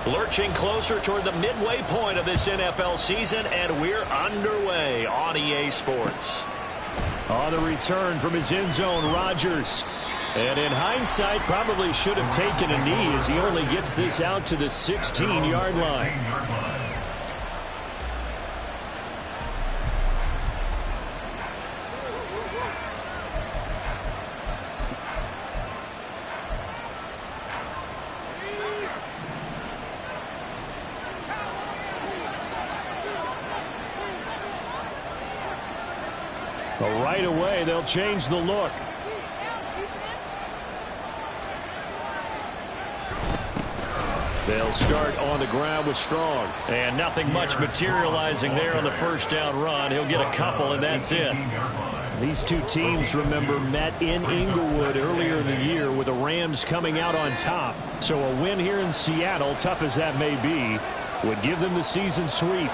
Lurching closer toward the midway point of this NFL season, and we're underway on EA Sports. On the return from his end zone, Rodgers. And in hindsight, probably should have taken a knee as he only gets this out to the 16-yard line. But right away, they'll change the look. They'll start on the ground with Strong. And nothing much materializing there on the first down run. He'll get a couple, and that's it. These two teams, remember, met in Inglewood earlier in the year with the Rams coming out on top. So a win here in Seattle, tough as that may be, would give them the season sweep.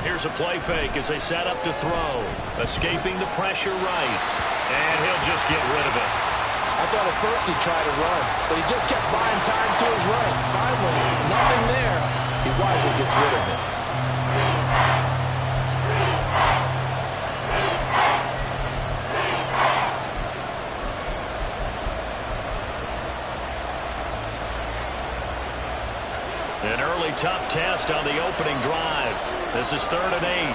Here's a play fake as they set up to throw. Escaping the pressure right. And he'll just get rid of it. I thought at first he'd try to run, but he just kept buying time to his right. Finally, nothing there. He wisely gets rid of it. An early tough test on the opening drive. This is 3rd and 8.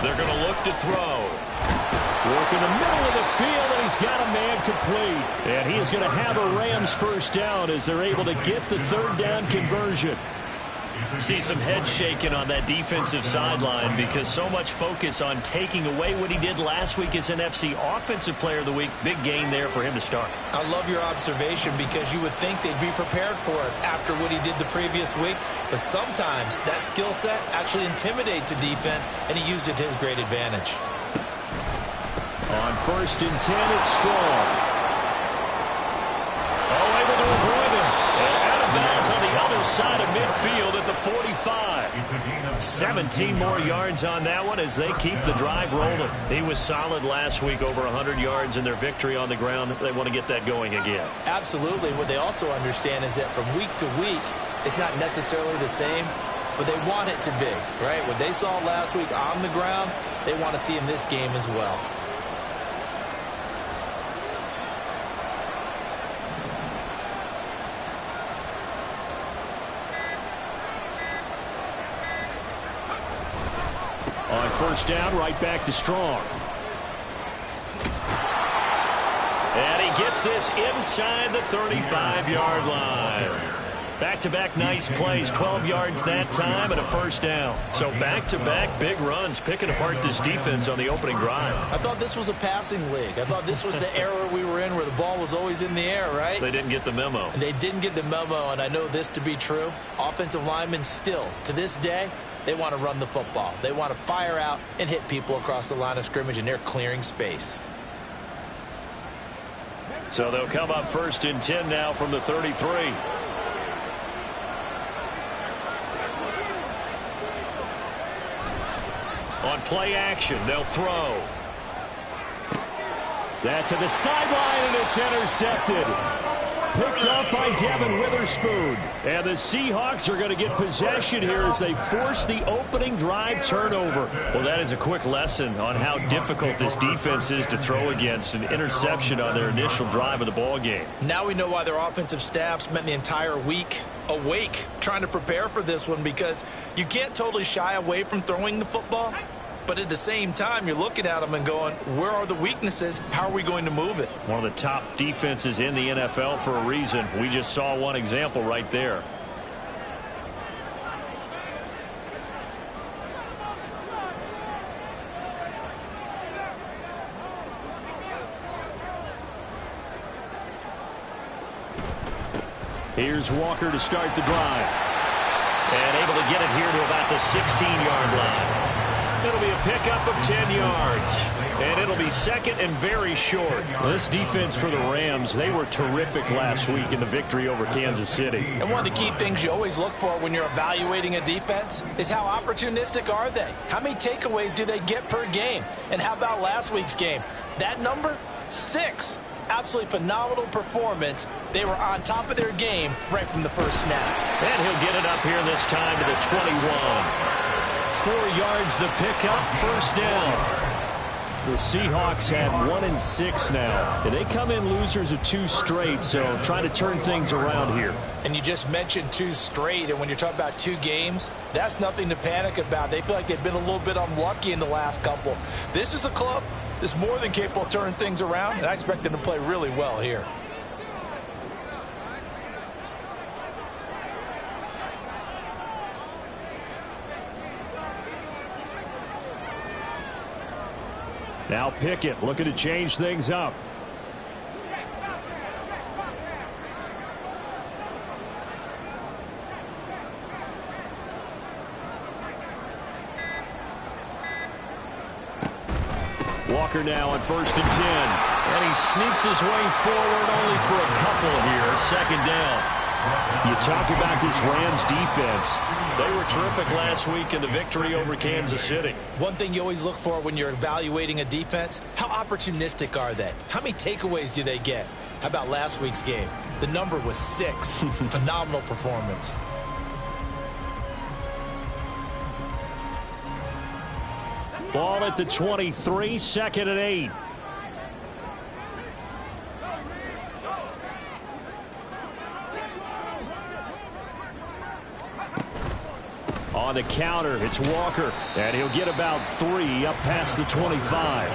They're going to look to throw. Work in the middle of the field, and he's got a man complete. And he is going to have a Rams first down as they're able to get the 3rd down conversion. See some head shaking on that defensive sideline because so much focus on taking away what he did last week as NFC Offensive Player of the Week. Big gain there for him to start. I love your observation because you would think they'd be prepared for it after what he did the previous week. But sometimes that skill set actually intimidates a defense, and he used it to his great advantage. On 1st and 10, it's Strong. Oh, able to avoid him. And out of bounds on the other side of midfield at the 45. 17 more yards on that one as they keep the drive rolling. He was solid last week, over 100 yards in their victory on the ground. They want to get that going again. Absolutely. What they also understand is that from week to week, it's not necessarily the same, but they want it to be, right? What they saw last week on the ground, they want to see in this game as well. On 1st down, right back to Strong. And he gets this inside the 35-yard line. Back-to-back nice plays, 12 yards that time and a first down. So back-to-back big runs, picking apart this defense on the opening drive. I thought this was a passing league. I thought this was the era we were in where the ball was always in the air, right? They didn't get the memo. They didn't get the memo, and I know this to be true. Offensive linemen still, to this day, they want to run the football. They want to fire out and hit people across the line of scrimmage, and they're clearing space. So they'll come up 1st and 10 now from the 33. On play action, they'll throw. That to the sideline, and it's intercepted. Picked off by Devin Witherspoon. And the Seahawks are going to get possession here as they force the opening drive turnover. Well, that is a quick lesson on how difficult this defense is to throw against. An interception on their initial drive of the ball game. Now we know why their offensive staff spent the entire week awake trying to prepare for this one, because you can't totally shy away from throwing the football. But at the same time, you're looking at them and going, where are the weaknesses? How are we going to move it? One of the top defenses in the NFL for a reason. We just saw one example right there. Here's Walker to start the drive. And able to get it here to about the 16-yard line. It'll be a pickup of 10 yards. And it'll be second and very short. This defense for the Rams, they were terrific last week in the victory over Kansas City. And one of the key things you always look for when you're evaluating a defense is how opportunistic are they? How many takeaways do they get per game? And how about last week's game? That number? 6. Absolutely phenomenal performance. They were on top of their game right from the first snap. And he'll get it up here this time to the 21. 4 yards the pickup, first down. The Seahawks have 1-6 now. And they come in losers of 2 straight, so trying to turn things around here. And you just mentioned 2 straight, and when you're talking about 2 games, that's nothing to panic about. They feel like they've been a little bit unlucky in the last couple. This is a club that's more than capable of turning things around, and I expect them to play really well here. Now Pickett looking to change things up. Walker now on 1st and 10. And he sneaks his way forward only for a couple here. Second down. You talk about this Rams defense. They were terrific last week in the victory over Kansas City. One thing you always look for when you're evaluating a defense, how opportunistic are they? How many takeaways do they get? How about last week's game? The number was 6. Phenomenal performance. Ball at the 23, 2nd and 8. On the counter, it's Walker, and he'll get about 3 up past the 25.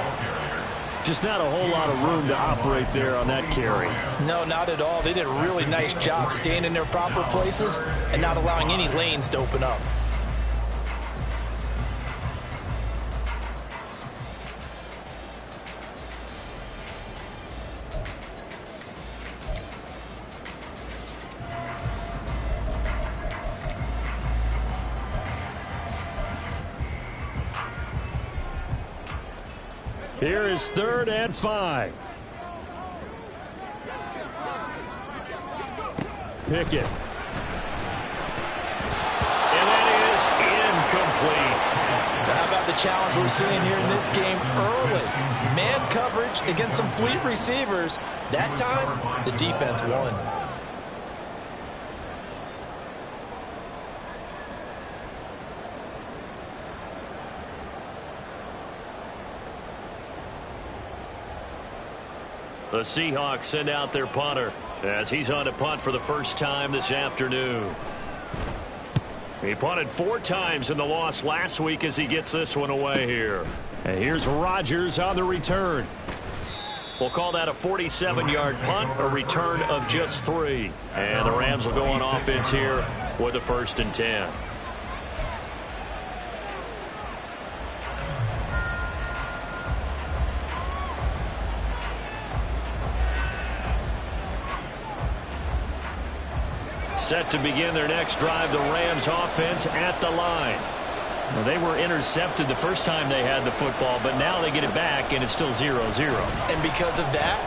Just not a whole lot of room to operate there on that carry. No, not at all. They did a really nice job staying in their proper places and not allowing any lanes to open up. Here is 3rd and 5. Pickett. And that is incomplete. How about the challenge we're seeing here in this game early? Man coverage against some fleet receivers. That time, the defense won. The Seahawks send out their punter as he's on to punt for the first time this afternoon. He punted 4 times in the loss last week as he gets this one away here. And here's Rodgers on the return. We'll call that a 47-yard punt, a return of just 3. And the Rams will go on offense here with a 1st and 10. Set to begin their next drive, the Rams offense at the line. Well, they were intercepted the first time they had the football, but now they get it back, and it's still 0-0. And because of that,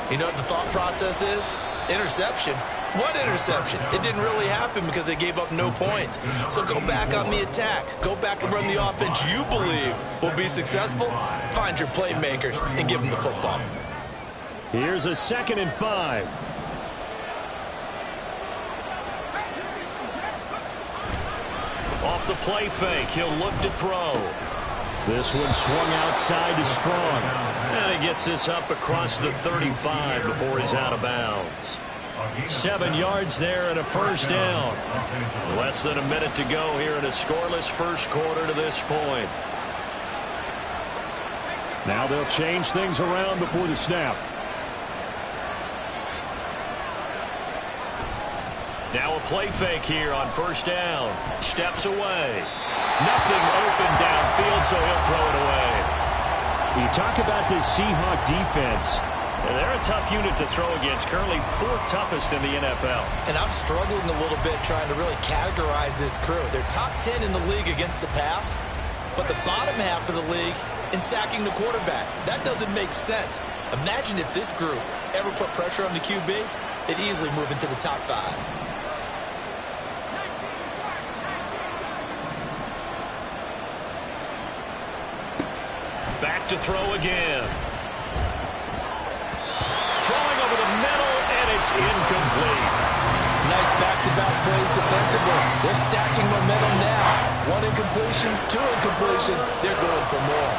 you know what the thought process is? Interception. What interception? It didn't really happen because they gave up no points. So go back on the attack. Go back and run the offense you believe will be successful. Find your playmakers and give them the football. Here's a 2nd and 5. Off the play fake, he'll look to throw. This one swung outside to Strong. And he gets this up across the 35 before he's out of bounds. 7 yards there and a 1st down. Less than a minute to go here in a scoreless first quarter to this point. Now they'll change things around before the snap. Now a play fake here on 1st down. Steps away. Nothing open downfield, so he'll throw it away. You talk about this Seahawk defense. They're a tough unit to throw against, currently 4th toughest in the NFL. And I'm struggling a little bit trying to really categorize this crew. They're top 10 in the league against the pass, but the bottom half of the league in sacking the quarterback. That doesn't make sense. Imagine if this group ever put pressure on the QB, they'd easily move into the top 5. Back to throw again. Throwing over the middle, and it's incomplete. Nice back-to-back plays defensively. They're stacking momentum now. 1 incompletion, 2 incompletion. They're going for more.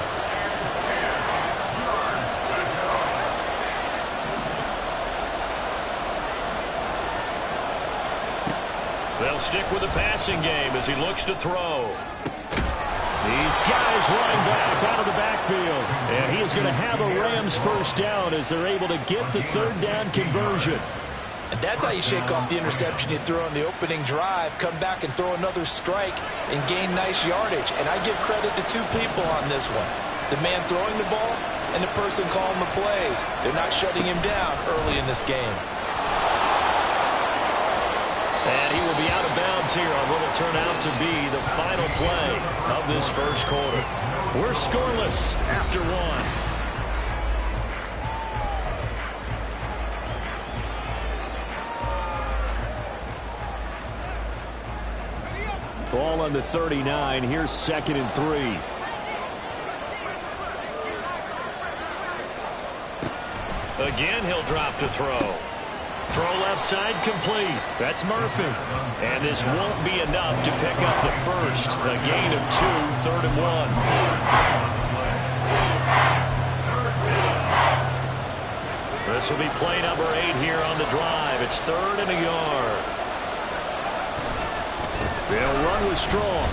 They'll stick with the passing game as he looks to throw. These guys running back out of the backfield. And he is going to have a Rams first down as they're able to get the third down conversion. And that's how you shake off the interception you threw on the opening drive, come back and throw another strike and gain nice yardage. And I give credit to 2 people on this one. The man throwing the ball and the person calling the plays. They're not shutting him down early in this game. And he will be out of bounds here on what will turn out to be the final play of this first quarter. We're scoreless after 1. Ball on the 39. Here's 2nd and 3. Again, he'll drop to throw. Throw left side complete. That's Murphy. And this won't be enough to pick up the first. A gain of 2, 3rd and 1. This will be play number 8 here on the drive. It's 3rd and a yard. They'll run with Strong.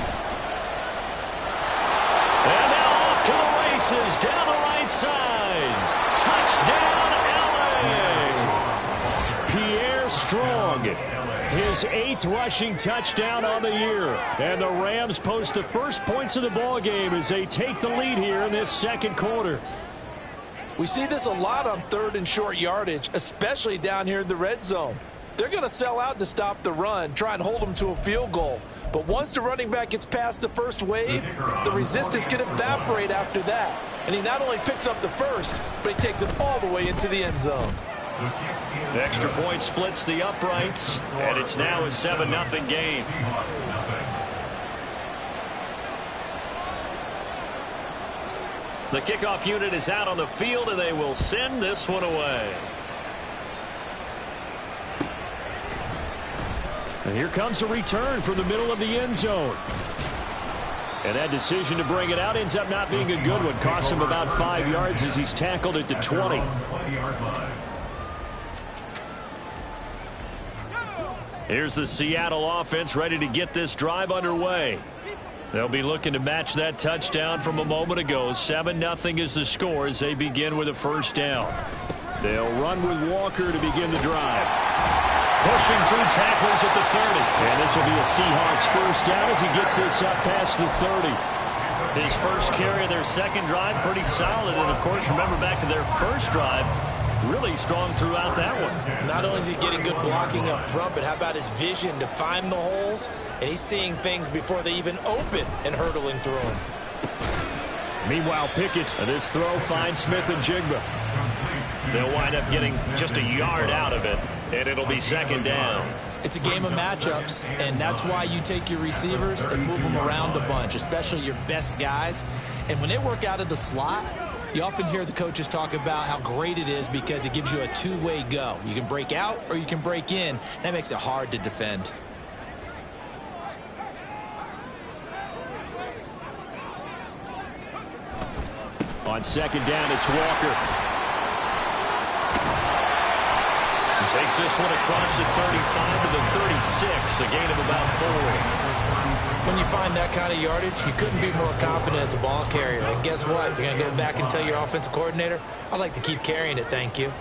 And now off to the races down the right side. Touchdown, LA! Pierre Strong, his 8th rushing touchdown on the year. And the Rams post the first points of the ball game as they take the lead here in this second quarter. We see this a lot on 3rd and short yardage, especially down here in the red zone. They're going to sell out to stop the run, try and hold them to a field goal. But once the running back gets past the first wave, the resistance can evaporate after that. And he not only picks up the first, but he takes it all the way into the end zone. The extra point splits the uprights, and it's now a 7-0 game. The kickoff unit is out on the field, and they will send this one away. And here comes a return from the middle of the end zone. And that decision to bring it out ends up not being a good one. Costs him about 5 yards as he's tackled at the 20. Here's the Seattle offense ready to get this drive underway. They'll be looking to match that touchdown from a moment ago. 7-0 is the score as they begin with a first down. They'll run with Walker to begin the drive. Pushing through tacklers at the 30. And this will be a Seahawks first down as he gets this up past the 30. His first carry of their second drive, pretty solid. And, of course, remember back to their first drive, really strong throughout that one. Not only is he getting good blocking up front, but how about his vision to find the holes? And he's seeing things before they even open and hurdling through them. Meanwhile, Pickett's this throw finds Smith and Jigba. They'll wind up getting just a yard out of it, and it'll be second down. It's a game of matchups, and that's why you take your receivers and move them around a bunch, especially your best guys. And when they work out of the slot, you often hear the coaches talk about how great it is because it gives you a two-way go. You can break out or you can break in. That makes it hard to defend. On second down, it's Walker. And takes this one across the 35 to the 36, a gain of about 4. When you find that kind of yardage, you couldn't be more confident as a ball carrier. And guess what? You're going to go back and tell your offensive coordinator, I'd like to keep carrying it, thank you.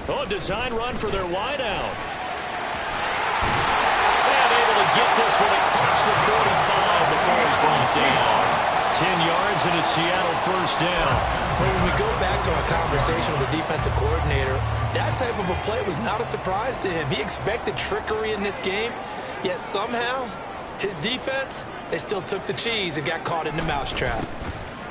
Oh, design run for their wideout. And able to get this one across the 45 before he's brought down. 10 yards and a Seattle first down. Well, when we go back to our conversation with the defensive coordinator, that type of a play was not a surprise to him. He expected trickery in this game, yet somehow his defense, they still took the cheese and got caught in the mousetrap.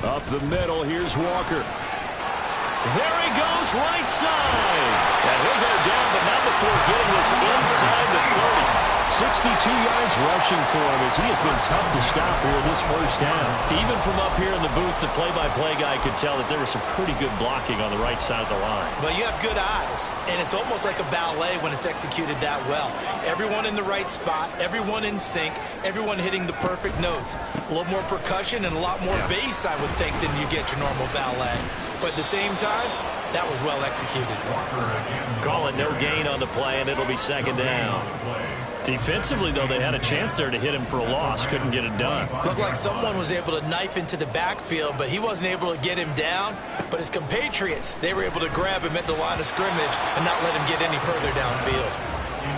Up the middle, here's Walker. There he goes, right side. And he'll go down, but not before getting this inside the 30. 62 yards rushing for him as he has been tough to stop here in this first down. Even from up here in the booth, the play-by-play guy could tell that there was some pretty good blocking on the right side of the line. But you have good eyes, and it's almost like a ballet when it's executed that well. Everyone in the right spot, everyone in sync, everyone hitting the perfect notes. A little more percussion and a lot more bass, I would think, than you get your normal ballet. But at the same time, that was well executed. Call it no gain on the play, and it'll be second down. Defensively, though, they had a chance there to hit him for a loss. Couldn't get it done. Looked like someone was able to knife into the backfield, but he wasn't able to get him down. But his compatriots, they were able to grab him at the line of scrimmage and not let him get any further downfield.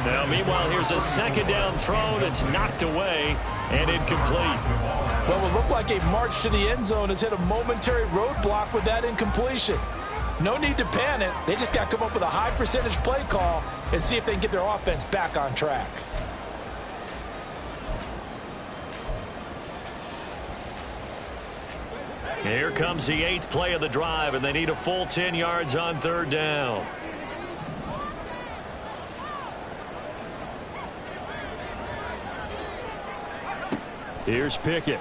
Now, meanwhile, here's a second down throw that's knocked away and incomplete. Well, it looked like a march to the end zone has hit a momentary roadblock with that incompletion. No need to panic. They just got to come up with a high percentage play call and see if they can get their offense back on track. Here comes the 8th play of the drive, and they need a full 10 yards on third down. Here's Pickett.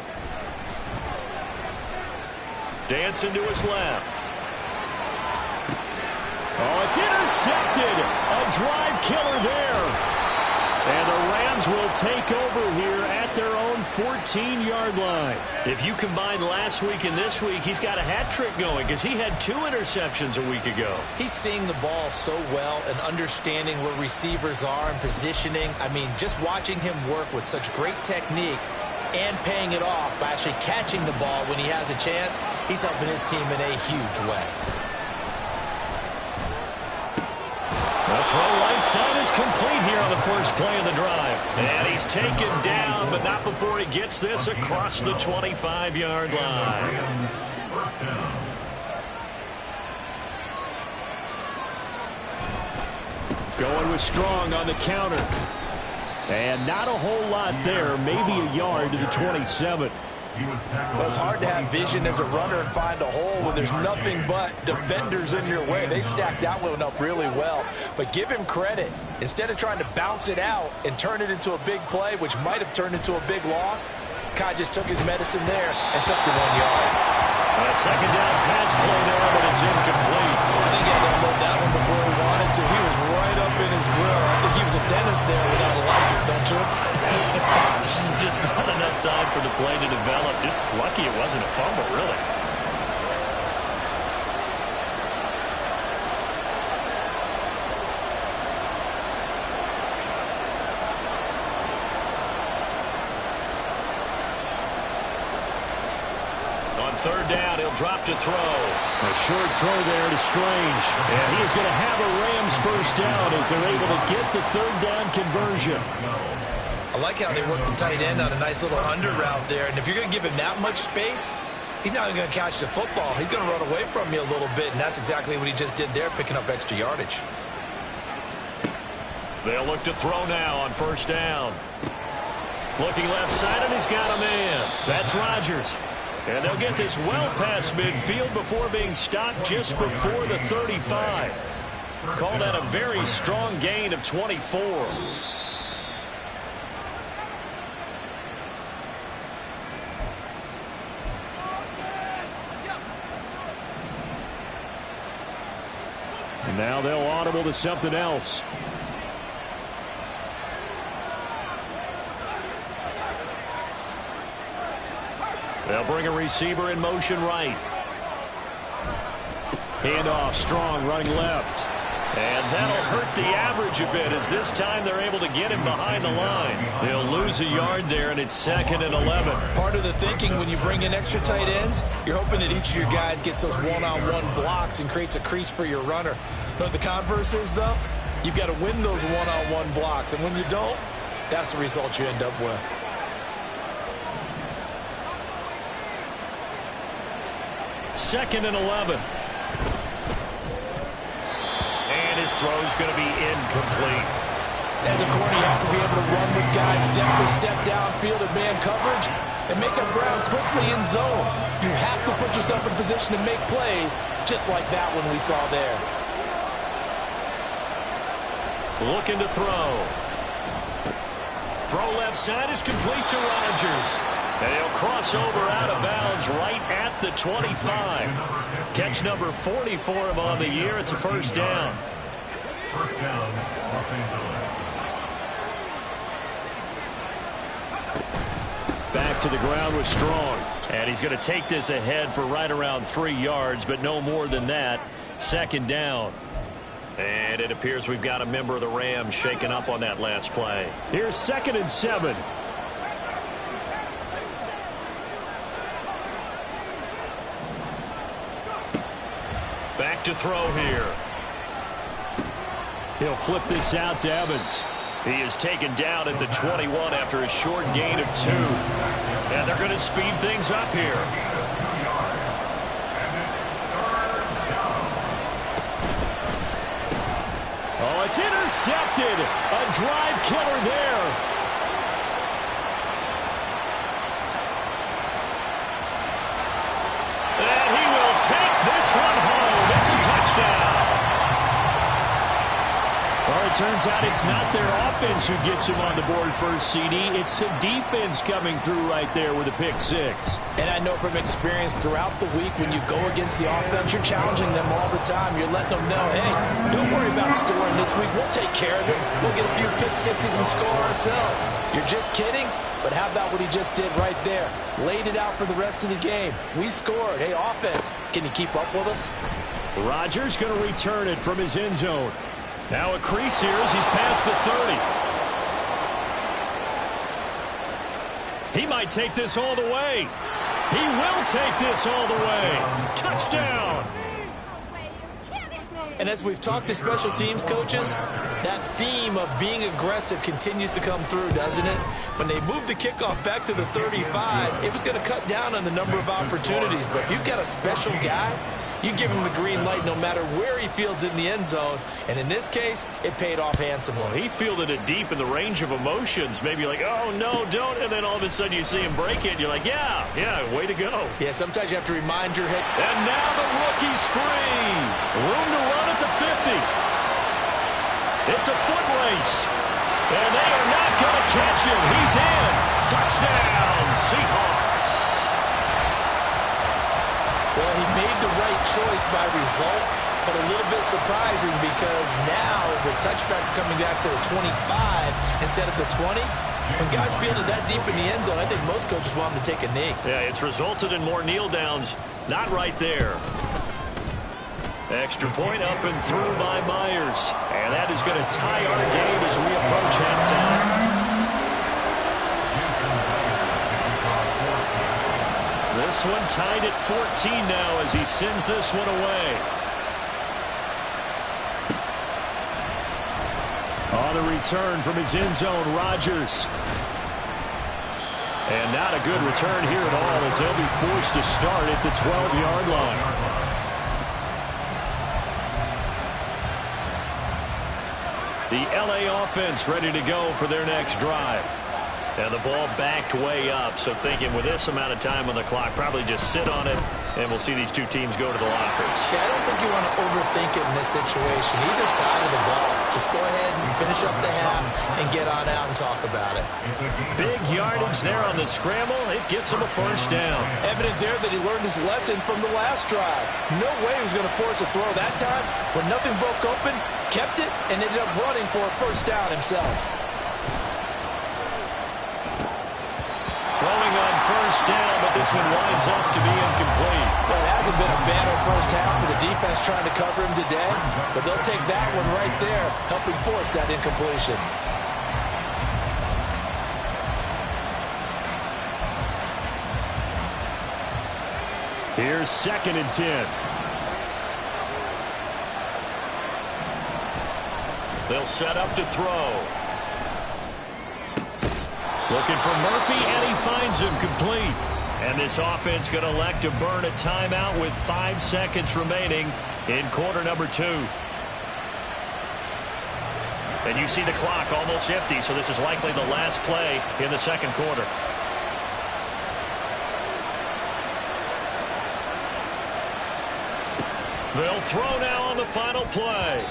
Dancing to his left. Oh, it's intercepted. A drive killer there. And the Rams will take over here at their own 14-yard line. If you combine last week and this week, he's got a hat trick going because he had 2 interceptions a week ago. He's seeing the ball so well and understanding where receivers are and positioning. I mean, just watching him work with such great technique and paying it off by actually catching the ball when he has a chance, he's helping his team in a huge way. The throw right side is complete here on the first play of the drive. And he's taken down, but not before he gets this across the 25-yard line. Going with Strong on the counter. And not a whole lot there, maybe a yard to the 27. Well, it's hard to have vision as a runner and find a hole when there's nothing but defenders in your way. They stacked that one up really well. But give him credit. Instead of trying to bounce it out and turn it into a big play, which might have turned into a big loss, Kai just took his medicine there and took the 1 yard. A second down pass play there, but it's incomplete. I think he had to unload that one before he wanted to. He was right up in his grill. I think he was a dentist there without a license, don't you? Just not enough time for the play to develop. Just lucky it wasn't a fumble, really. On third down, he'll drop to throw. A short throw there to Strange. And he is going to have a Rams first down as they're able to get the third down conversion. I like how they work the tight end on a nice little under route there. And if you're going to give him that much space, he's not going to catch the football. He's going to run away from you a little bit, and that's exactly what he just did there, picking up extra yardage. They'll look to throw now on first down. Looking left side, and he's got a man. That's Rodgers. And they'll get this well past midfield before being stopped just before the 35. Called that a very strong gain of 24. And now they'll audible to something else. They'll bring a receiver in motion right. Handoff, Strong running left. And that'll hurt the average a bit as this time they're able to get him behind the line. They'll lose a yard there, and it's 2nd and 11. Part of the thinking when you bring in extra tight ends, you're hoping that each of your guys gets those one-on-one blocks and creates a crease for your runner. You know what the converse is, though? You've got to win those one-on-one blocks, and when you don't, that's the result you end up with. 2nd and 11. And his throw's going to be incomplete. As a corner, you have to be able to run with guys step for step downfield in man coverage and make up ground quickly in zone. You have to put yourself in position to make plays, just like that one we saw there. Looking to throw. Throw left side is complete to Rodgers. And he'll cross over out of bounds right at the 25. Catch number 40 for him on the year. It's a first down. First down, Los Angeles. Back to the ground with Strong. And he's going to take this ahead for right around 3 yards, but no more than that. 2nd down. And it appears we've got a member of the Rams shaken up on that last play. Here's 2nd and 7. Back to throw here. He'll flip this out to Evans. He is taken down at the 21 after a short gain of 2. And they're going to speed things up here. Oh, it's intercepted. A drive killer there. And he will take this one home. It's a touchdown. Well, it turns out it's not their offense who gets him on the board first, CD. It's the defense coming through right there with a pick 6. And I know from experience throughout the week when you go against the offense, you're challenging them all the time. You're letting them know, hey, don't worry about scoring this week. We'll take care of it. We'll get a few pick 6s and score ourselves. You're just kidding? But how about what he just did right there? Laid it out for the rest of the game. We scored. Hey, offense, can you keep up with us? Rodgers going to return it from his end zone. Now a crease here as he's past the 30. He might take this all the way. He will take this all the way. Touchdown. And as we've talked to special teams coaches, that theme of being aggressive continues to come through, doesn't it? When they moved the kickoff back to the 35, it was going to cut down on the number of opportunities. But if you've got a special guy, you give him the green light no matter where he fields in the end zone. And in this case, it paid off handsomely. Well, he fielded it deep in the range of emotions. Maybe like, oh, no, don't. And then all of a sudden you see him break it. And you're like, yeah, way to go. Yeah, sometimes you have to remind your head. And now the rookie's free. Room to run at the 50. It's a foot race. And they are not going to catch him. He's in. Touchdown, Seahawks. Well, he made the right choice by result, but a little bit surprising because now the touchback's coming back to the 25 instead of the 20. When guys fielded that deep in the end zone, I think most coaches want them to take a knee. Yeah, it's resulted in more kneel downs. Not right there. Extra point up and through by Myers. And that is going to tie our game as we approach halftime. This one tied at 14 now as he sends this one away. On the return from his end zone, Rodgers. And not a good return here at all as they'll be forced to start at the 12-yard line. The LA offense ready to go for their next drive. And the ball backed way up, so thinking with this amount of time on the clock, probably just sit on it, and we'll see these two teams go to the lockers. Yeah, I don't think you want to overthink it in this situation. Either side of the ball. Just go ahead and finish up the half and get on out and talk about it. Big yardage there on the scramble. It gets him a first down. Evident there that he learned his lesson from the last drive. No way he was going to force a throw that time. When nothing broke open, kept it, and ended up running for a first down himself. Throwing on first down, but this one winds up to be incomplete. Well, it hasn't been a banner first half with the defense trying to cover him today, but they'll take that one right there, helping force that incompletion. Here's 2nd and 10. They'll set up to throw. Looking for Murphy, and he finds him complete. And this offense going to elect to burn a timeout with 5 seconds remaining in quarter number 2. And you see the clock almost empty, so this is likely the last play in the second quarter. They'll throw now on the final play.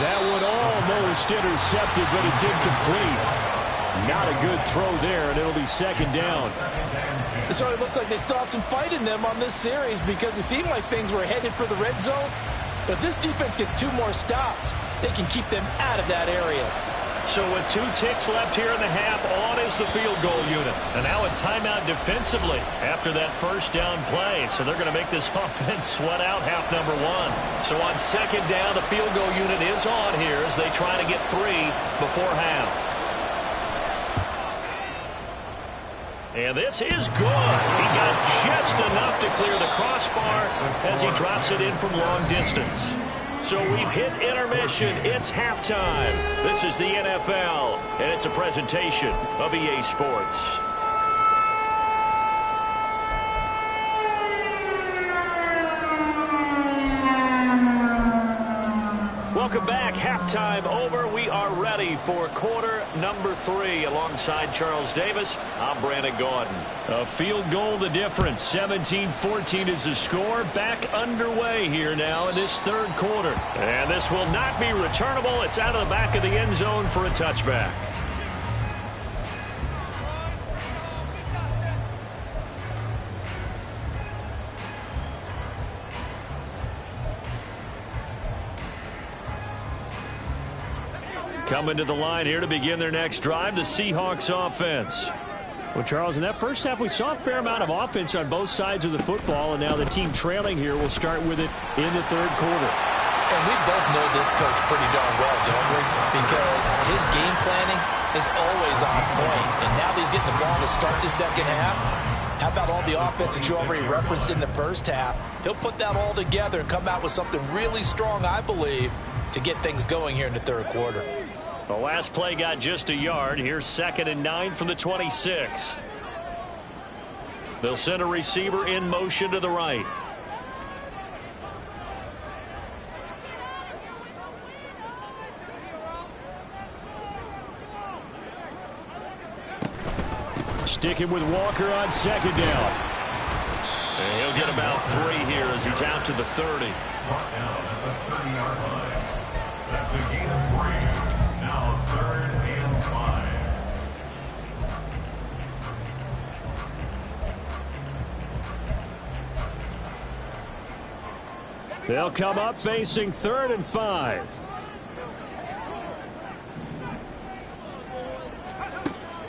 That one almost intercepted, but it's incomplete. Not a good throw there, and it'll be second down. So it looks like they still have some fight in them on this series because it seemed like things were headed for the red zone. But this defense gets 2 more stops. They can keep them out of that area. So with 2 ticks left here in the half, on is the field goal unit. And now a timeout defensively after that first down play. So they're going to make this offense sweat out half number 1. So on second down, the field goal unit is on here as they try to get 3 before half. And this is good. He got just enough to clear the crossbar as he drops it in from long distance. So we've hit intermission. It's halftime. This is the NFL, and it's a presentation of EA Sports. Welcome back. Halftime over. We are ready for quarter number 3. Alongside Charles Davis, I'm Brandon Gaudin. A field goal the difference. 17-14 is the score. Back underway here now in this third quarter. And this will not be returnable. It's out of the back of the end zone for a touchback. Coming to the line here to begin their next drive, the Seahawks offense. Well, Charles, in that first half, we saw a fair amount of offense on both sides of the football, and now the team trailing here will start with it in the third quarter. And we both know this coach pretty darn well, don't we? Because his game planning is always on point. And now that he's getting the ball to start the second half, how about all the offense that you already referenced in the first half? He'll put that all together and come out with something really strong, I believe, to get things going here in the third quarter. The last play got just a yard. Here's 2nd and 9 from the 26. They'll send a receiver in motion to the right. Sticking with Walker on second down. And he'll get about 3 here as he's out to the 30. Brought down at the 30-yard line. That's a gain of 3. Now 3rd and 5. They'll come up facing 3rd and 5.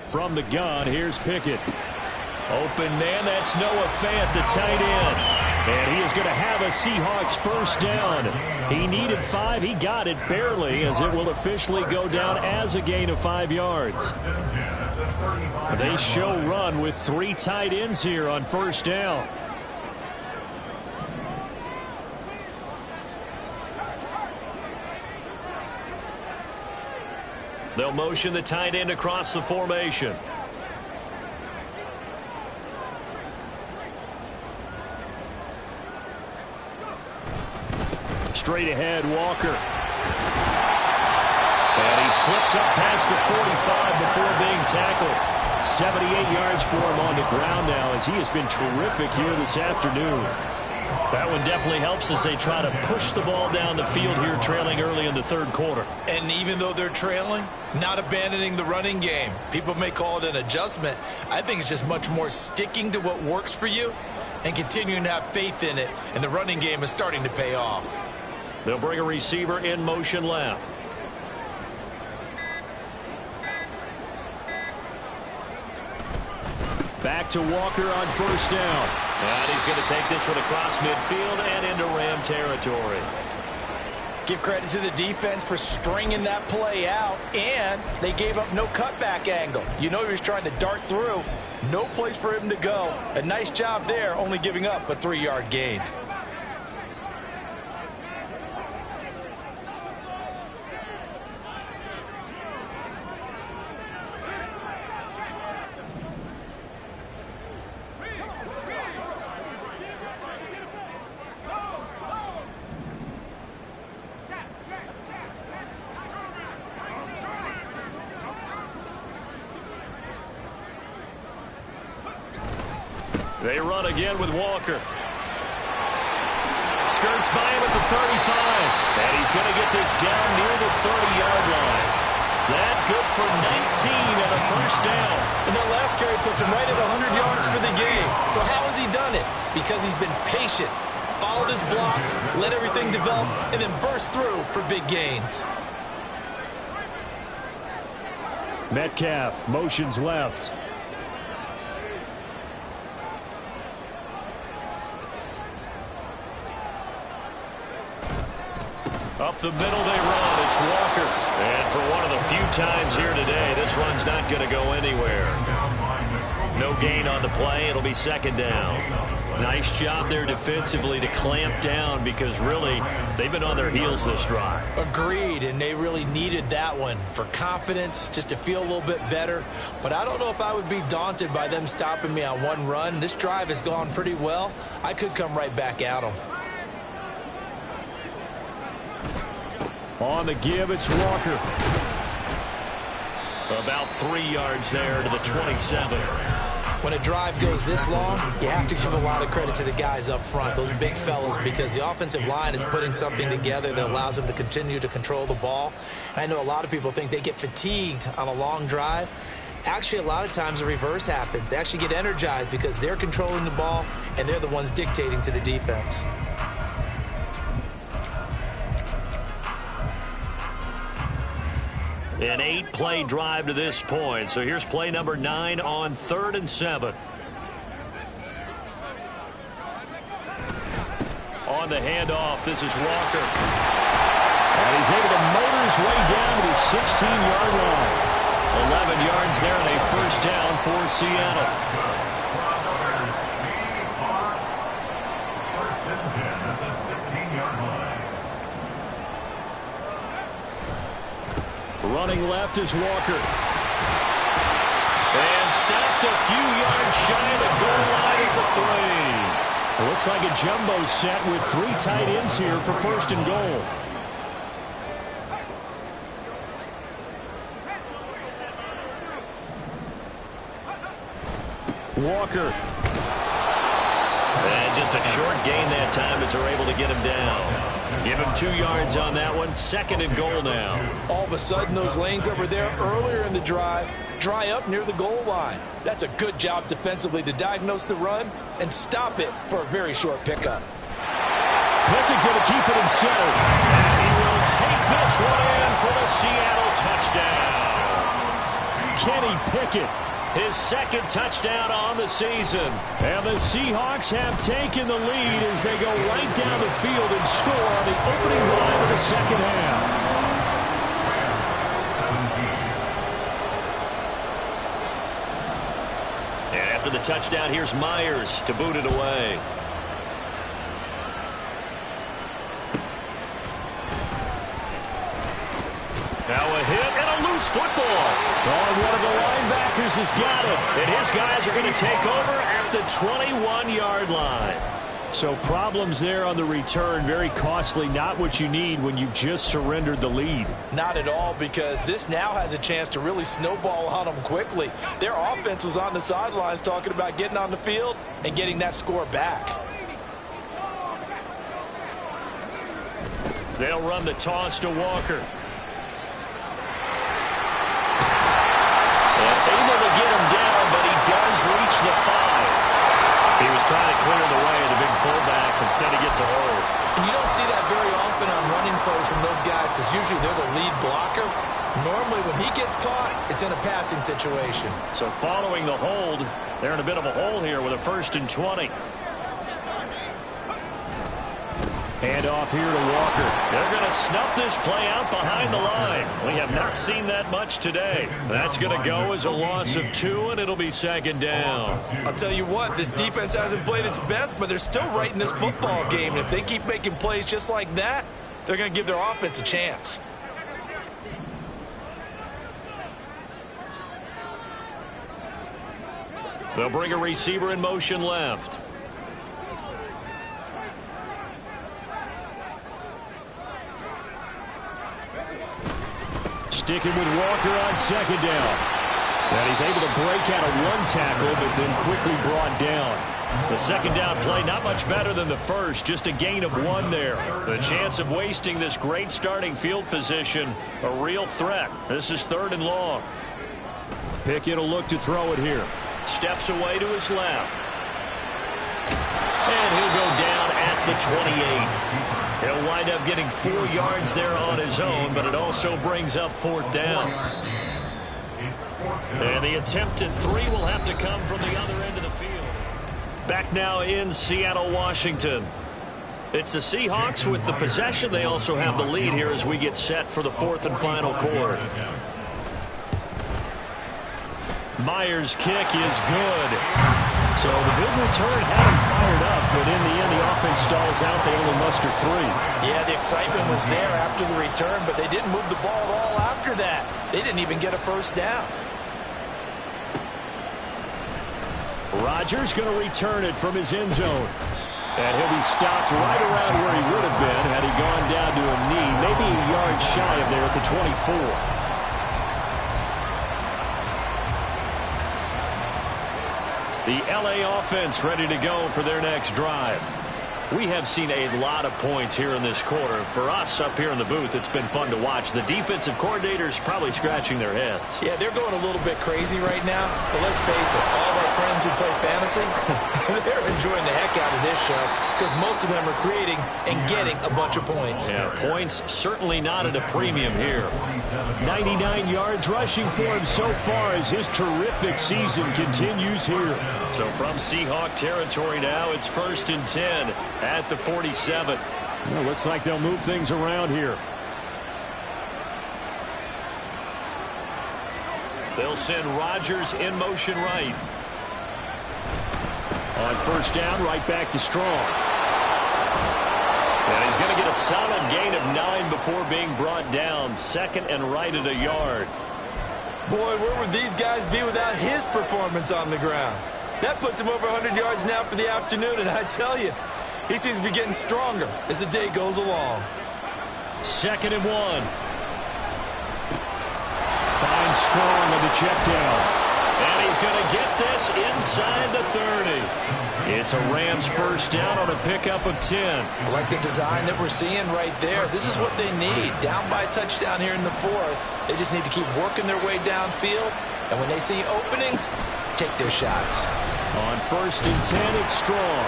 From the gun, here's Pickett. Open man, that's Noah Fant, the tight end. And he is going to have a Seahawks first down. He needed 5. He got it barely, as it will officially go down as a gain of 5 yards. They show run with 3 tight ends here on first down. They'll motion the tight end across the formation. Straight ahead, Walker. And he slips up past the 45 before being tackled. 78 yards for him on the ground now, as he has been terrific here this afternoon. That one definitely helps as they try to push the ball down the field here, trailing early in the third quarter. And even though they're trailing, not abandoning the running game. People may call it an adjustment. I think it's just much more sticking to what works for you and continuing to have faith in it. And the running game is starting to pay off. They'll bring a receiver in motion left. Back to Walker on first down. And he's going to take this one across midfield and into Ram territory. Give credit to the defense for stringing that play out, and they gave up no cutback angle. You know he was trying to dart through. No place for him to go. A nice job there, only giving up a 3-yard gain. They run again with Walker. Skirts by him at the 35. And he's going to get this down near the 30-yard line. That good for 19 and a first down. And that last carry puts him right at 100 yards for the game. So how has he done it? Because he's been patient, followed his blocks, let everything develop, and then burst through for big gains. Metcalf motions left. Up the middle they run. It's Walker. And for one of the few times here today, this run's not going to go anywhere. No gain on the play. It'll be second down. Nice job there defensively to clamp down because really they've been on their heels this drive. Agreed, and they really needed that one for confidence, just to feel a little bit better. But I don't know if I would be daunted by them stopping me on one run. This drive has gone pretty well. I could come right back at them. On the give, it's Walker. About 3 yards there to the 27. When a drive goes this long, you have to give a lot of credit to the guys up front, those big fellas, because the offensive line is putting something together that allows them to continue to control the ball. And I know a lot of people think they get fatigued on a long drive. Actually, a lot of times the reverse happens. They actually get energized because they're controlling the ball, and they're the ones dictating to the defense. An 8-play drive to this point. So here's play number 9 on 3rd and 7. On the handoff, this is Walker. And he's able to motor his way down to the 16-yard line. 11 yards there and a first down for Seattle. First and 10 at the 16-yard line. Running left is Walker. And stopped a few yards shy of the goal line at the 3. It looks like a jumbo set with 3 tight ends here for first and goal. Walker. And just a short gain that time as they're able to get him down. Give him 2 yards on that one. Second and goal now. All of a sudden, those lanes that were there earlier in the drive dry up near the goal line. That's a good job defensively to diagnose the run and stop it for a very short pickup. Pickett going to keep it himself. And he will take this one in for the Seattle touchdown. Kenny Pickett. His second touchdown on the season. And the Seahawks have taken the lead as they go right down the field and score on the opening drive of the second half. And after the touchdown, here's Myers to boot it away. Now a hit and a loose football. Oh, one of the linebackers has got it. And his guys are going to take over at the 21-yard line. So problems there on the return. Very costly. Not what you need when you've just surrendered the lead. Not at all, because this now has a chance to really snowball on them quickly. Their offense was on the sidelines talking about getting on the field and getting that score back. They'll run the toss to Walker. Able to get him down, but he does reach the 5. He was trying to clear the way, the big fullback. Instead, he gets a hold. And you don't see that very often on running plays from those guys because usually they're the lead blocker. Normally, when he gets caught, it's in a passing situation. So following the hold, they're in a bit of a hole here with a 1st and 20. Hand off here to Walker. They're going to snuff this play out behind the line. We have not seen that much today. That's going to go as a loss of 2, and it'll be second down. I'll tell you what, this defense hasn't played its best, but they're still right in this football game. And if they keep making plays just like that, they're going to give their offense a chance. They'll bring a receiver in motion left. Sticking with Walker on second down. And he's able to break out of one tackle, but then quickly brought down. The second down play, not much better than the first, just a gain of 1 there. The chance of wasting this great starting field position, a real threat. This is 3rd and long. Pickett will look to throw it here. Steps away to his left. And he'll go down at the 28. He'll wind up getting 4 yards there on his own, but it also brings up 4th down. And the attempt at 3 will have to come from the other end of the field. Back now in Seattle, Washington. It's the Seahawks with the possession. They also have the lead here as we get set for the 4th and final quarter. Myers' kick is good. So the big return had him fired up, but in the end the offense stalls out. They only muster 3. Yeah, the excitement was there after the return, but they didn't move the ball at all after that. They didn't even get a first down. Rodgers going to return it from his end zone. And he'll be stopped right around where he would have been had he gone down to a knee, maybe a yard shy of there at the 24. The LA offense ready to go for their next drive. We have seen a lot of points here in this quarter. For us up here in the booth, it's been fun to watch. The defensive coordinators probably scratching their heads. Yeah, they're going a little bit crazy right now. But let's face it, all of our friends who play fantasy, they're enjoying the heck out of this show because most of them are creating and getting a bunch of points. Yeah, points certainly not at a premium here. 99 yards rushing for him so far as his terrific season continues here. So from Seahawk territory now, it's 1st and 10 at the 47. Well, looks like they'll move things around here. They'll send Rodgers in motion right. On 1st down, right back to Strong. And he's going to get a solid gain of 9 before being brought down. 2nd and right at a yard. Boy, where would these guys be without his performance on the ground? That puts him over 100 yards now for the afternoon, and I tell you, he seems to be getting stronger as the day goes along. 2nd and 1. Finds Strong on the check down. And he's going to get this inside the 30. It's a Rams 1st down on a pickup of 10. I like the design that we're seeing right there. This is what they need. Down by a touchdown here in the 4th. They just need to keep working their way downfield. And when they see openings, take their shots. On 1st and 10, it's Strong.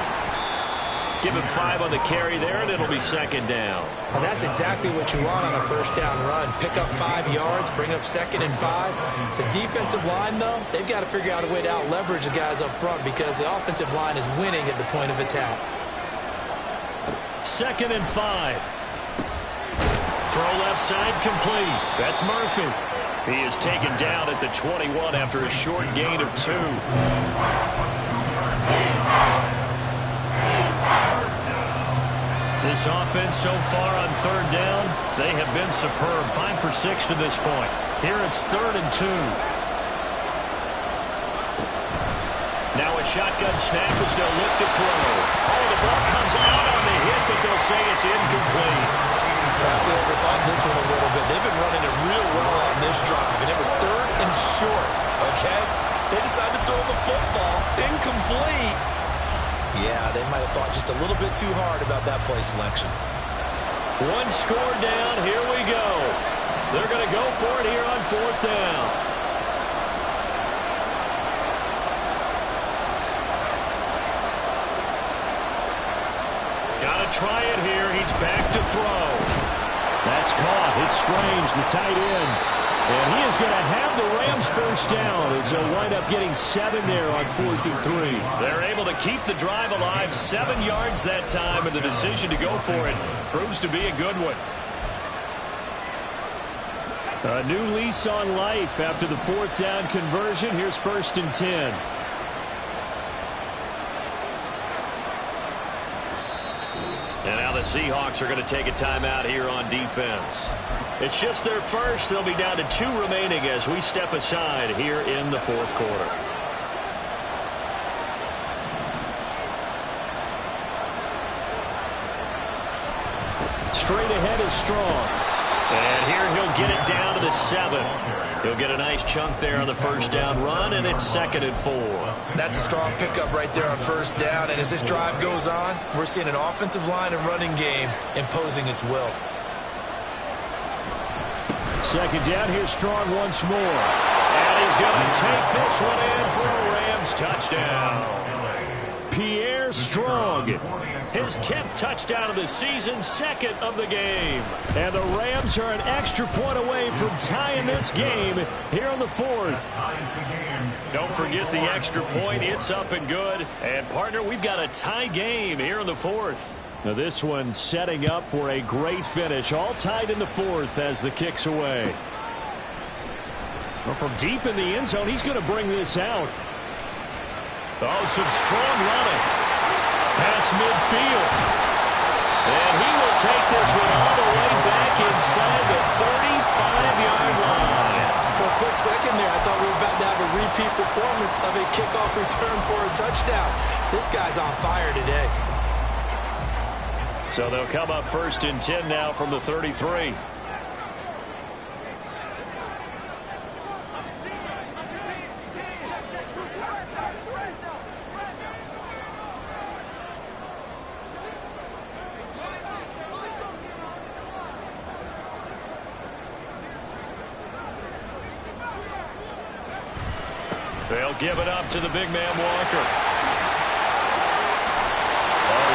Give him 5 on the carry there, and it'll be 2nd down. And that's exactly what you want on a 1st down run. Pick up 5 yards, bring up 2nd and 5. The defensive line, though, they've got to figure out a way to out-leverage the guys up front because the offensive line is winning at the point of attack. 2nd and 5. Throw left side complete. That's Murphy. He is taken down at the 21 after a short gain of 2. This offense so far on 3rd down, they have been superb. 5 for 6 to this point. Here it's 3rd and 2. Now a shotgun snap as they'll look to throw. Oh, the ball comes out on the hit, but they'll say it's incomplete. Perhaps they overthought this one a little bit. They've been running it real well on this drive, and it was 3rd and short, okay? They decided to throw the football incomplete. Yeah, they might have thought just a little bit too hard about that play selection. 1 score down. Here we go. They're going to go for it here on 4th down. Got to try it here. He's back to throw. That's caught. It's Strange, the tight end. And he is going to have the Rams 1st down as they'll wind up getting 7 there on 4th and 3. They're able to keep the drive alive. 7 yards that time, and the decision to go for it proves to be a good one. A new lease on life after the 4th down conversion. Here's 1st and 10. And now the Seahawks are going to take a timeout here on defense. It's just their first. They'll be down to 2 remaining as we step aside here in the 4th quarter. Straight ahead is Strong. And here he'll get it down to the 7. He'll get a nice chunk there on the first down run, and it's 2nd and 4. That's a strong pickup right there on first down. And as this drive goes on, we're seeing an offensive line and running game imposing its will. 2nd down. Here's Strong once more. And he's going to take this one in for a Rams touchdown. Pierre Strong, his 10th touchdown of the season, 2nd of the game. And the Rams are an extra point away from tying this game here in the 4th. Don't forget the extra point. It's up and good. And, partner, we've got a tie game here in the 4th. Now this one setting up for a great finish. All tied in the 4th as the kick's away. Well, from deep in the end zone, he's going to bring this out. Oh, some strong running. Past midfield. And he will take this one all the way back inside the 35-yard line. For a quick second there, I thought we were about to have a repeat performance of a kickoff return for a touchdown. This guy's on fire today. So they'll come up 1st and 10 now from the 33. They'll give it up to the big man, Walker.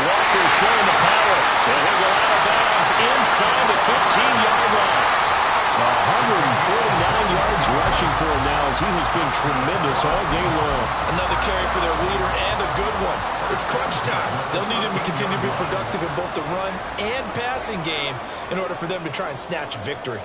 Walker's showing the power. And he'll go out of bounds inside the 15-yard line. 149 yards rushing for him now as he has been tremendous all day long. Another carry for their leader and a good one. It's crunch time. They'll need him to continue to be productive in both the run and passing game in order for them to try and snatch a victory.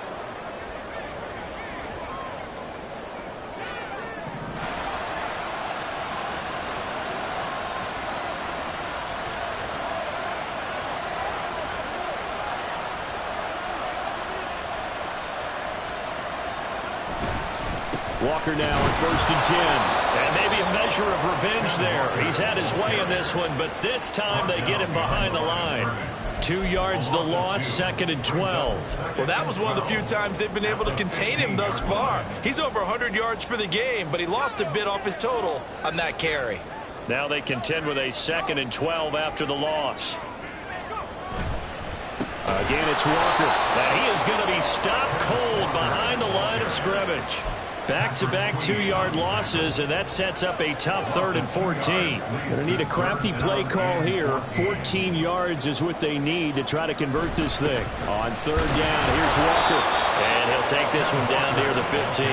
Walker now on 1st and 10. And maybe a measure of revenge there. He's had his way in this one, but this time they get him behind the line. 2 yards the loss, 2nd and 12. Well, that was one of the few times they've been able to contain him thus far. He's over 100 yards for the game, but he lost a bit off his total on that carry. Now they contend with a 2nd and 12 after the loss. Again, it's Walker. And he is going to be stopped cold behind the line of scrimmage. Back-to-back 2-yard losses, and that sets up a tough 3rd and 14. Going to need a crafty play call here. 14 yards is what they need to try to convert this thing. On 3rd down, here's Walker. And he'll take this one down near the 15.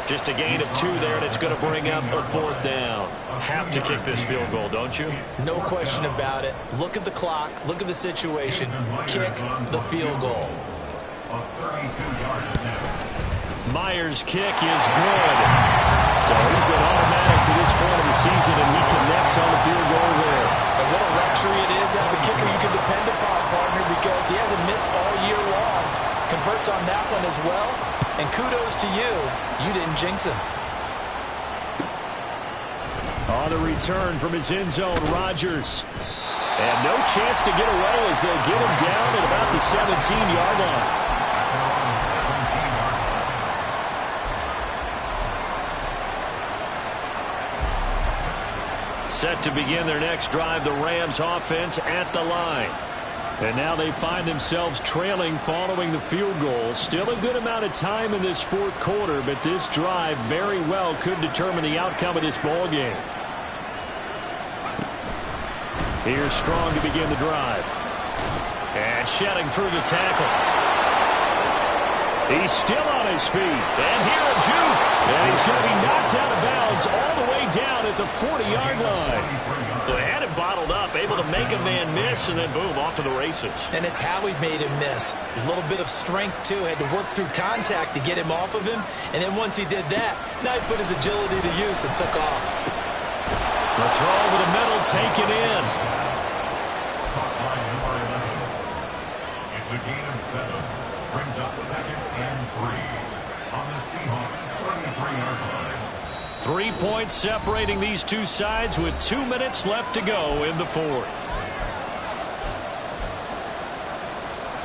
Just a gain of 2 there, and it's going to bring up a 4th down. Have to kick this field goal, don't you? No question about it. Look at the clock. Look at the situation. Kick the field goal. Myers' kick is good. So he's been automatic to this point of the season, and he connects on the field goal there. And what a luxury it is to have a kicker you can depend upon, partner, because he hasn't missed all year long. Converts on that one as well. And kudos to you. You didn't jinx him. On the return from his end zone, Rodgers. And no chance to get away as they'll get him down at about the 17-yard line. Set to begin their next drive, the Rams offense at the line. And now they find themselves trailing following the field goal. Still a good amount of time in this 4th quarter, but this drive very well could determine the outcome of this ball game. Here's Strong to begin the drive. And shedding through the tackle. He's still on his feet. And here a juke. And he's going to be knocked out of bounds all the way down at the 40-yard line. So they had him bottled up, able to make a man miss, and then boom, off to the races. And it's how he made him miss. A little bit of strength, too. Had to work through contact to get him off of him. And then once he did that, now he put his agility to use and took off. The throw over the middle, taken in. It's a gain of 7. Brings up 2nd and 3 on the Seahawks 33-yard line. 3 points separating these two sides with 2 minutes left to go in the 4th.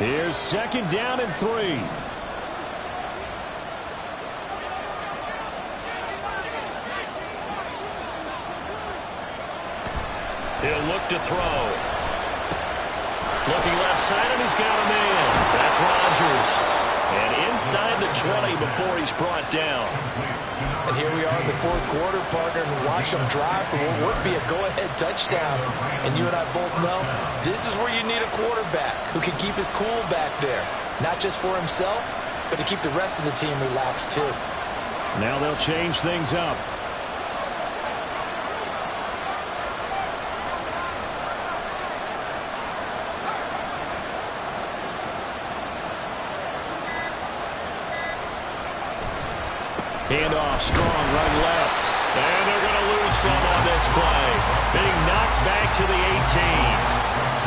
Here's 2nd down and 3. He'll look to throw. Looking left side, and he's got a man. That's Rodgers. And inside the 20 before he's brought down. And here we are in the 4th quarter, partner, and watch them drive for what would be a go-ahead touchdown. And you and I both know this is where you need a quarterback who can keep his cool back there. Not just for himself, but to keep the rest of the team relaxed too. Now they'll change things up. Handoff, strong, run left. And they're going to lose some on this play. Being knocked back to the 18.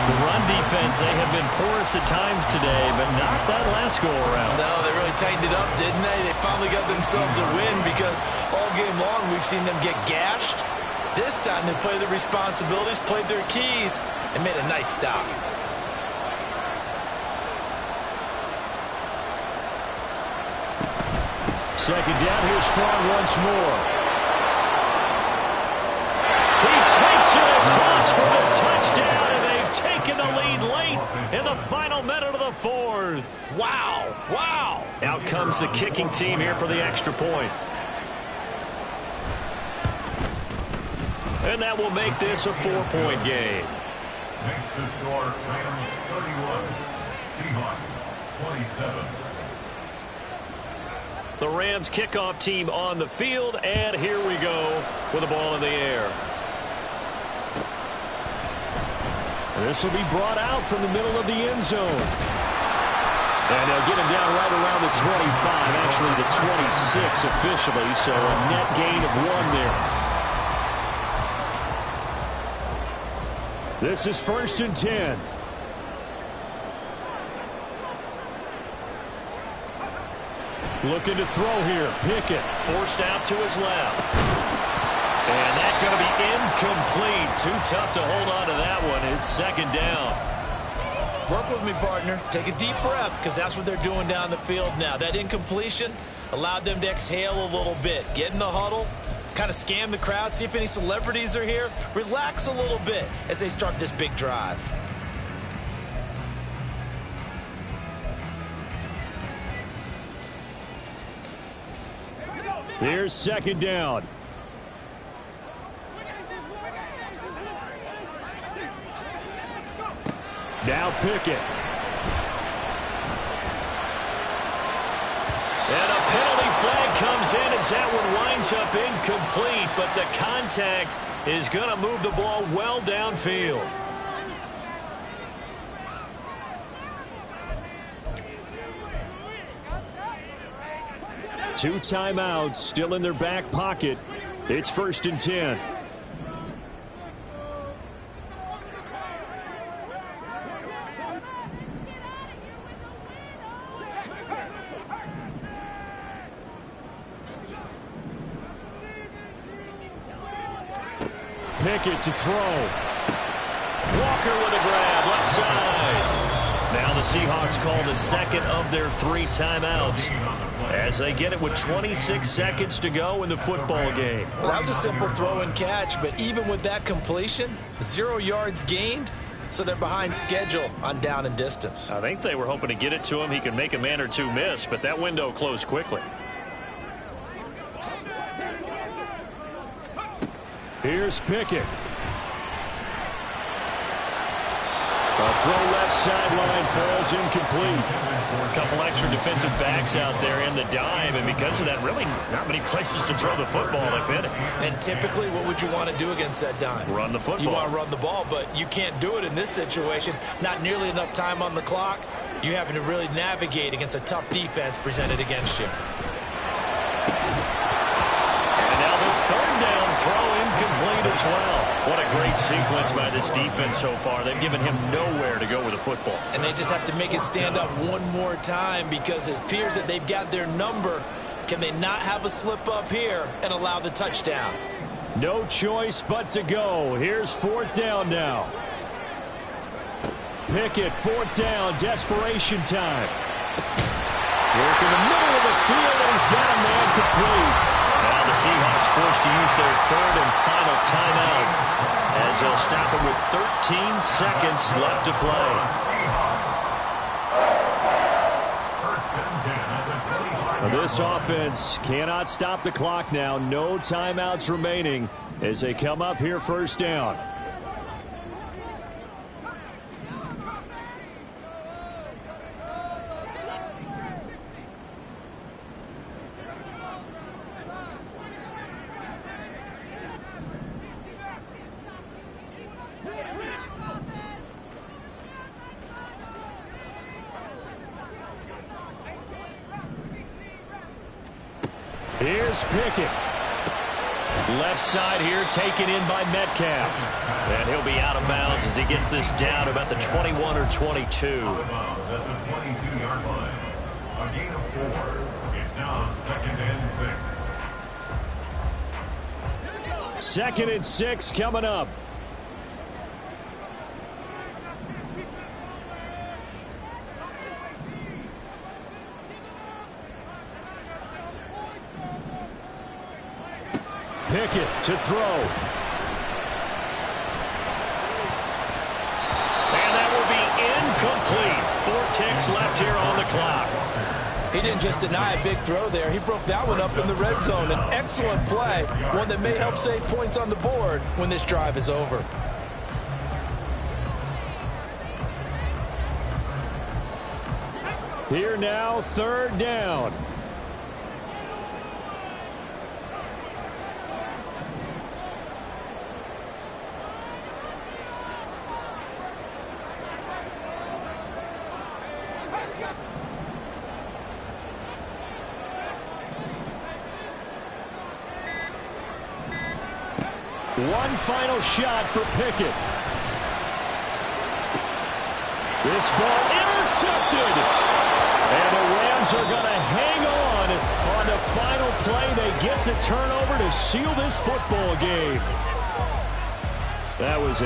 The run defense, they have been porous at times today, but not that last go-around. No, they really tightened it up, didn't they? They finally got themselves a win because all game long we've seen them get gashed. This time they played their responsibilities, played their keys, and made a nice stop. Second down, here's Strong once more. He takes it across for a touchdown, and they've taken the lead late in the final minute of the 4th. Wow, wow. Out comes the kicking team here for the extra point. And that will make this a 4-point game. Makes the score Rams 31, Seahawks 27. The Rams kickoff team on the field, and here we go with the ball in the air. This will be brought out from the middle of the end zone. And they'll get him down right around the 25, actually the 26 officially, so a net gain of 1 there. This is 1st and 10. Looking to throw here. Pickett forced out to his left. And that's going to be incomplete. Too tough to hold on to that one. It's 2nd down. Work with me, partner. Take a deep breath because that's what they're doing down the field now. That incompletion allowed them to exhale a little bit. Get in the huddle, kind of scan the crowd, see if any celebrities are here. Relax a little bit as they start this big drive. Here's 2nd down. Now Pickett. And a penalty flag comes in as that one winds up incomplete, but the contact is going to move the ball well downfield. Two timeouts still in their back pocket. It's 1st and 10. Pickett to throw. Walker with a grab, left side. Now the Seahawks call the 2nd of their 3 timeouts as they get it with 26 seconds to go in the football game. Well, that was a simple throw and catch, but even with that completion, 0 yards gained, so they're behind schedule on down and distance. I think they were hoping to get it to him. He could make a man or two miss, but that window closed quickly. Here's Pickett. A throw left sideline falls incomplete. A couple extra defensive backs out there in the dime, and because of that, really not many places to throw the football, if any. And typically, what would you want to do against that dime? Run the football. You want to run the ball, but you can't do it in this situation. Not nearly enough time on the clock. You're having to really navigate against a tough defense presented against you. And now the 3rd down throw incomplete as well. What a great sequence by this defense so far. They've given him nowhere to go with the football. And they just have to make it stand up one more time because it appears that they've got their number. Can they not have a slip up here and allow the touchdown? No choice but to go. Here's 4th down now. Pickett, 4th down, desperation time. Work in the middle of the field, and he's got a man complete. Now the Seahawks forced to use their 3rd and final timeout as they'll stop it with 13 seconds left to play. This offense cannot stop the clock now. No timeouts remaining as they come up here 1st down. Here's Pickett. Left side here taken in by Metcalf. And he'll be out of bounds as he gets this down about the 21 or 22. Out of bounds at the 22-yard line. A gain of 4. It's now 2nd and 6. 2nd and 6 coming up. Pickett to throw. And that will be incomplete. 4 ticks left here on the clock. He didn't just deny a big throw there. He broke that one up in the red zone. An excellent play, one that may help save points on the board when this drive is over. Here now, 3rd down. One final shot for Pickett. This ball intercepted. And the Rams are going to hang on the final play. They get the turnover to seal this football game. That was an